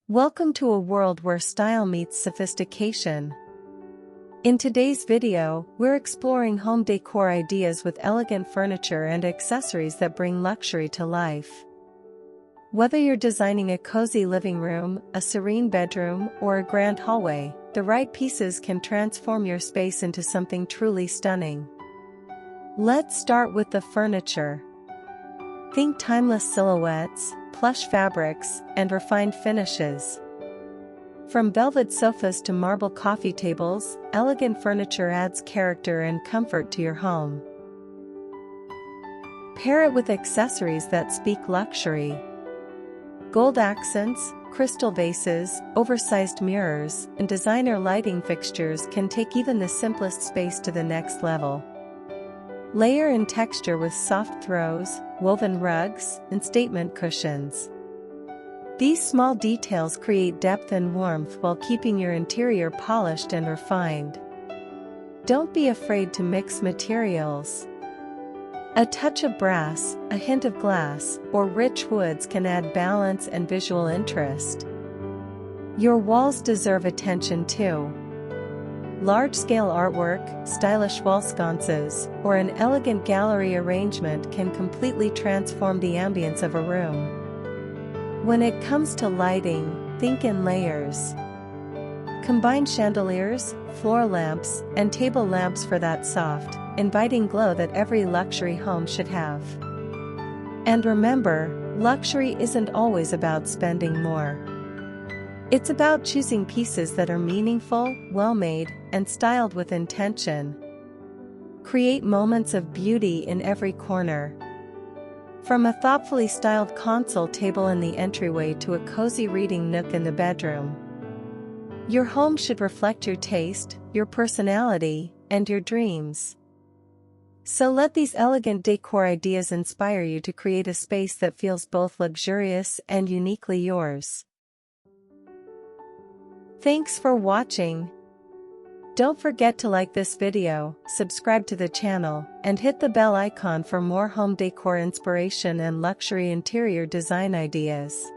Welcome to a world where style meets sophistication. In today's video, we're exploring home decor ideas with elegant furniture and accessories that bring luxury to life. Whether you're designing a cozy living room, a serene bedroom, or a grand hallway, the right pieces can transform your space into something truly stunning. Let's start with the furniture. Think timeless silhouettes, plush fabrics, and refined finishes. From velvet sofas to marble coffee tables, elegant furniture adds character and comfort to your home. Pair it with accessories that speak luxury. Gold accents, crystal vases, oversized mirrors, and designer lighting fixtures can take even the simplest space to the next level. Layer in texture with soft throws, woven rugs, and statement cushions. These small details create depth and warmth while keeping your interior polished and refined. Don't be afraid to mix materials. A touch of brass, a hint of glass, or rich woods can add balance and visual interest. Your walls deserve attention too. Large-scale artwork, stylish wall sconces, or an elegant gallery arrangement can completely transform the ambience of a room. When it comes to lighting, think in layers. Combine chandeliers, floor lamps, and table lamps for that soft, inviting glow that every luxury home should have. And remember, luxury isn't always about spending more. It's about choosing pieces that are meaningful, well-made, and styled with intention. Create moments of beauty in every corner. From a thoughtfully styled console table in the entryway to a cozy reading nook in the bedroom. Your home should reflect your taste, your personality, and your dreams. So let these elegant decor ideas inspire you to create a space that feels both luxurious and uniquely yours. Thanks for watching. Don't forget to like this video, subscribe to the channel, and hit the bell icon for more home decor inspiration and luxury interior design ideas.